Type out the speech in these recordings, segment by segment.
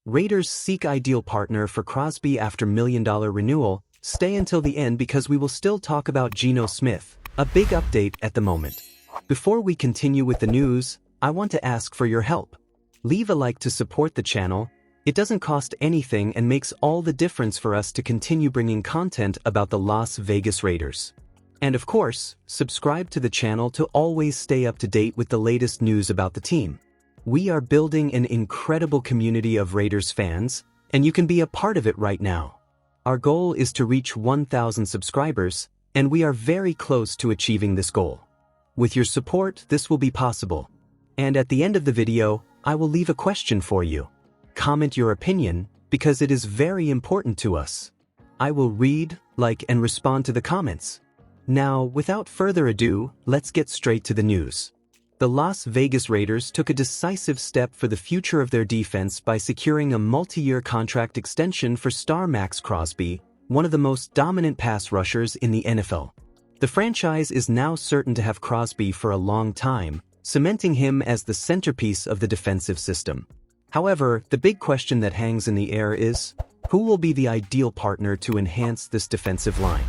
Raiders seek ideal partner for Crosby after $1 million renewal. Stay until the end because we will still talk about Geno Smith, a big update at the moment. Before we continue with the news, I want to ask for your help. Leave a like to support the channel. It doesn't cost anything and makes all the difference for us to continue bringing content about the Las Vegas Raiders. And of course, subscribe to the channel to always stay up to date with the latest news about the team. We are building an incredible community of Raiders fans, and you can be a part of it right now. Our goal is to reach 1,000 subscribers, and we are very close to achieving this goal. With your support, this will be possible. And at the end of the video, I will leave a question for you. Comment your opinion, because it is very important to us. I will read, like, and respond to the comments. Now, without further ado, let's get straight to the news. The Las Vegas Raiders took a decisive step for the future of their defense by securing a multi-year contract extension for star Max Crosby, one of the most dominant pass rushers in the NFL. The franchise is now certain to have Crosby for a long time, cementing him as the centerpiece of the defensive system. However, the big question that hangs in the air is, who will be the ideal partner to enhance this defensive line?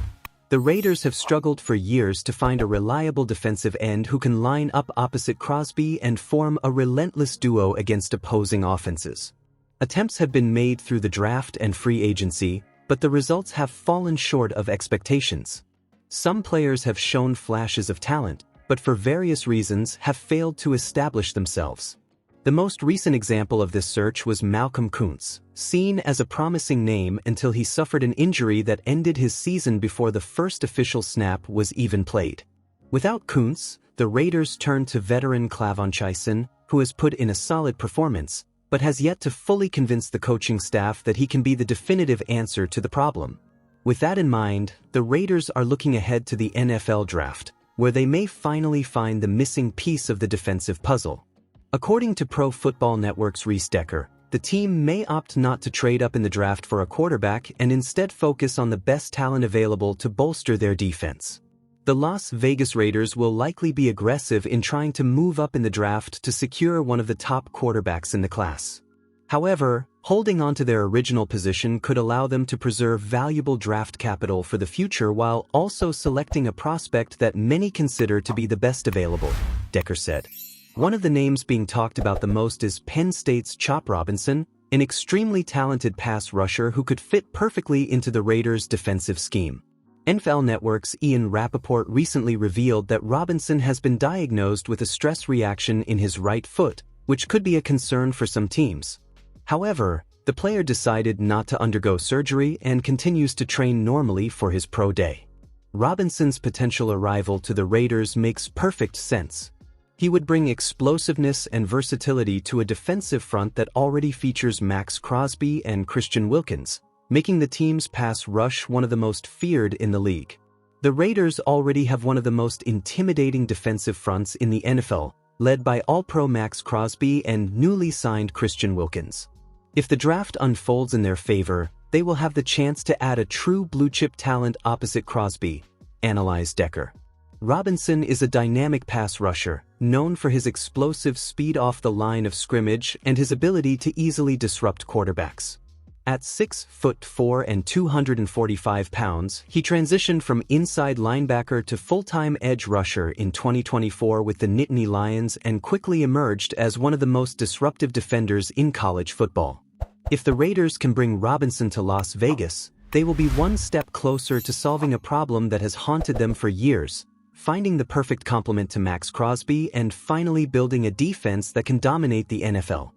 The Raiders have struggled for years to find a reliable defensive end who can line up opposite Crosby and form a relentless duo against opposing offenses. Attempts have been made through the draft and free agency, but the results have fallen short of expectations. Some players have shown flashes of talent, but for various reasons have failed to establish themselves. The most recent example of this search was Malcolm Kuntz, seen as a promising name until he suffered an injury that ended his season before the first official snap was even played. Without Kuntz, the Raiders turned to veteran Clavon Chaisson, who has put in a solid performance, but has yet to fully convince the coaching staff that he can be the definitive answer to the problem. With that in mind, the Raiders are looking ahead to the NFL draft, where they may finally find the missing piece of the defensive puzzle. According to Pro Football Network's Reese Decker, the team may opt not to trade up in the draft for a quarterback and instead focus on the best talent available to bolster their defense. The Las Vegas Raiders will likely be aggressive in trying to move up in the draft to secure one of the top quarterbacks in the class. However, holding on to their original position could allow them to preserve valuable draft capital for the future while also selecting a prospect that many consider to be the best available, Decker said. One of the names being talked about the most is Penn State's Chop Robinson, an extremely talented pass rusher who could fit perfectly into the Raiders' defensive scheme. NFL Network's Ian Rappaport recently revealed that Robinson has been diagnosed with a stress reaction in his right foot, which could be a concern for some teams. However, the player decided not to undergo surgery and continues to train normally for his pro day. Robinson's potential arrival to the Raiders makes perfect sense. He would bring explosiveness and versatility to a defensive front that already features Max Crosby and Christian Wilkins, making the team's pass rush one of the most feared in the league. The Raiders already have one of the most intimidating defensive fronts in the NFL, led by All-Pro Max Crosby and newly signed Christian Wilkins. If the draft unfolds in their favor, they will have the chance to add a true blue-chip talent opposite Crosby, analyzed Decker. Robinson is a dynamic pass rusher, known for his explosive speed off the line of scrimmage and his ability to easily disrupt quarterbacks. At 6'4" and 245 pounds, he transitioned from inside linebacker to full-time edge rusher in 2024 with the Nittany Lions and quickly emerged as one of the most disruptive defenders in college football. If the Raiders can bring Robinson to Las Vegas, they will be one step closer to solving a problem that has haunted them for years, finding the perfect complement to Max Crosby and finally building a defense that can dominate the NFL.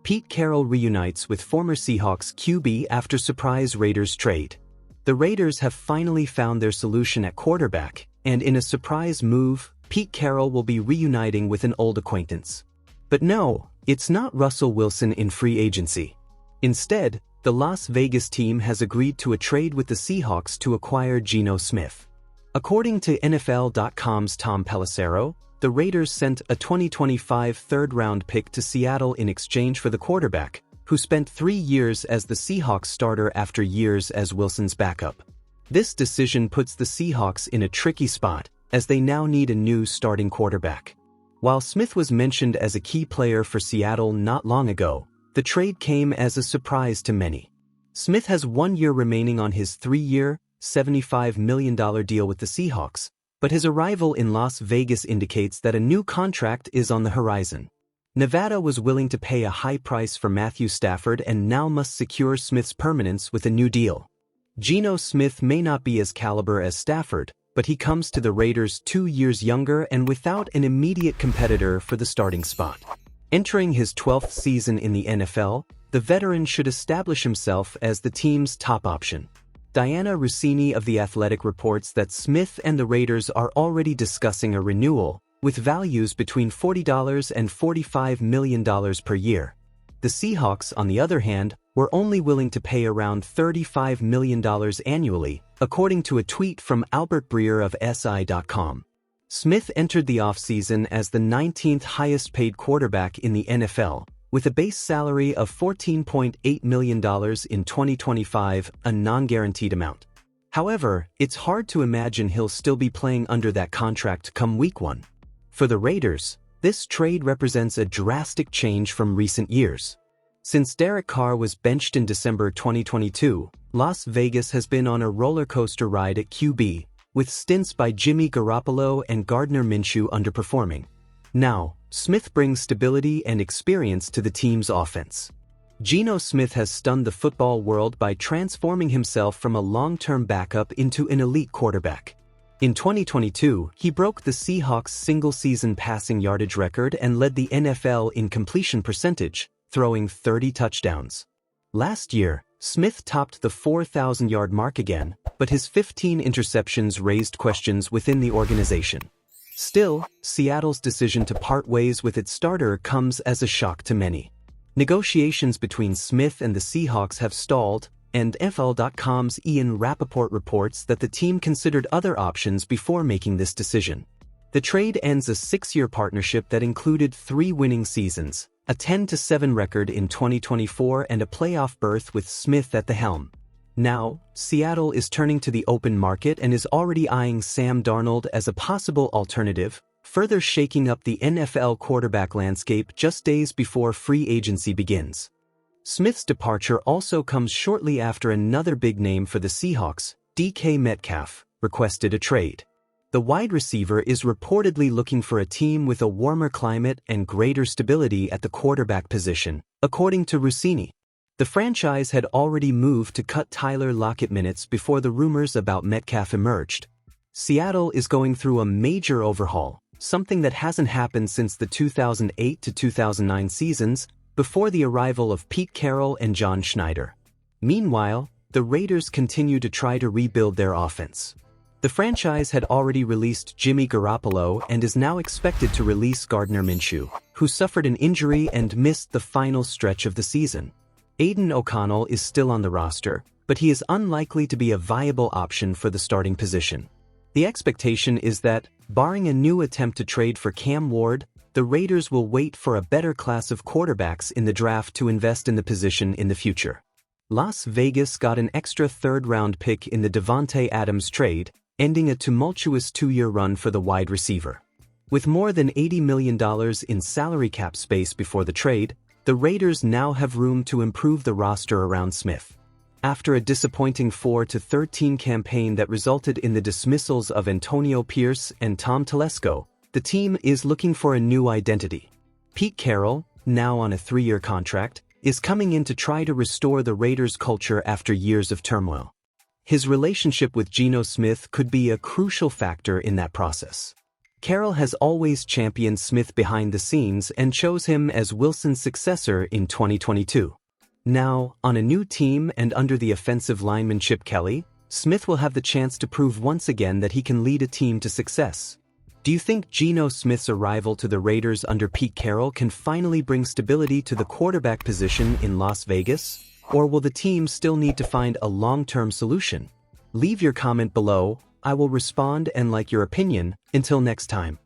Pete Carroll reunites with former Seahawks QB after surprise Raiders trade. The Raiders have finally found their solution at quarterback, and in a surprise move, Pete Carroll will be reuniting with an old acquaintance. But no, it's not Russell Wilson in free agency. Instead, the Las Vegas team has agreed to a trade with the Seahawks to acquire Geno Smith. According to NFL.com's Tom Pelissero, the Raiders sent a 2025 third-round pick to Seattle in exchange for the quarterback, who spent 3 years as the Seahawks starter after years as Wilson's backup. This decision puts the Seahawks in a tricky spot, as they now need a new starting quarterback. While Smith was mentioned as a key player for Seattle not long ago, The trade came as a surprise to many. Smith has 1 year remaining on his 3-year, $75 million deal with the Seahawks, but his arrival in Las Vegas indicates that a new contract is on the horizon. Nevada was willing to pay a high price for Matthew Stafford and now must secure Smith's permanence with a new deal. Geno Smith may not be as caliber as Stafford, but he comes to the Raiders 2 years younger and without an immediate competitor for the starting spot. Entering his 12th season in the NFL, the veteran should establish himself as the team's top option. Diana Rossini of The Athletic reports that Smith and the Raiders are already discussing a renewal, with values between $40 and $45 million per year. The Seahawks, on the other hand, were only willing to pay around $35 million annually, according to a tweet from Albert Breer of SI.com. Smith entered the offseason as the 19th highest-paid quarterback in the NFL, with a base salary of $14.8 million in 2025, a non-guaranteed amount. However, it's hard to imagine he'll still be playing under that contract come Week 1. For the Raiders, this trade represents a drastic change from recent years. Since Derek Carr was benched in December 2022, Las Vegas has been on a roller coaster ride at QB, with stints by Jimmy Garoppolo and Gardner Minshew underperforming. Now, Smith brings stability and experience to the team's offense. Geno Smith has stunned the football world by transforming himself from a long-term backup into an elite quarterback. In 2022, he broke the Seahawks' single-season passing yardage record and led the NFL in completion percentage, throwing 30 touchdowns. Last year, Smith topped the 4,000-yard mark again, but his 15 interceptions raised questions within the organization. Still, Seattle's decision to part ways with its starter comes as a shock to many. Negotiations between Smith and the Seahawks have stalled, and NFL.com's Ian Rappaport reports that the team considered other options before making this decision. The trade ends a 6-year partnership that included 3 winning seasons, a 10-7 record in 2024 and a playoff berth with Smith at the helm. Now, Seattle is turning to the open market and is already eyeing Sam Darnold as a possible alternative, further shaking up the NFL quarterback landscape just days before free agency begins. Smith's departure also comes shortly after another big name for the Seahawks, DK Metcalf, requested a trade. The wide receiver is reportedly looking for a team with a warmer climate and greater stability at the quarterback position, according to Rossini. The franchise had already moved to cut Tyler Lockett minutes before the rumors about Metcalf emerged. Seattle is going through a major overhaul, something that hasn't happened since the 2008 to 2009 seasons, before the arrival of Pete Carroll and John Schneider. Meanwhile, the Raiders continue to try to rebuild their offense. The franchise had already released Jimmy Garoppolo and is now expected to release Gardner Minshew, who suffered an injury and missed the final stretch of the season. Aidan O'Connell is still on the roster, but he is unlikely to be a viable option for the starting position. The expectation is that, barring a new attempt to trade for Cam Ward, the Raiders will wait for a better class of quarterbacks in the draft to invest in the position in the future. Las Vegas got an extra third-round pick in the Davante Adams trade, ending a tumultuous 2-year run for the wide receiver. With more than $80 million in salary cap space before the trade, the Raiders now have room to improve the roster around Smith. After a disappointing 4-13 campaign that resulted in the dismissals of Antonio Pierce and Tom Telesco, the team is looking for a new identity. Pete Carroll, now on a 3-year contract, is coming in to try to restore the Raiders' culture after years of turmoil. His relationship with Geno Smith could be a crucial factor in that process. Carroll has always championed Smith behind the scenes and chose him as Wilson's successor in 2022. Now, on a new team and under the offensive lineman Chip Kelly, Smith will have the chance to prove once again that he can lead a team to success. Do you think Geno Smith's arrival to the Raiders under Pete Carroll can finally bring stability to the quarterback position in Las Vegas? Or will the team still need to find a long-term solution? Leave your comment below. I will respond and like your opinion. Until next time.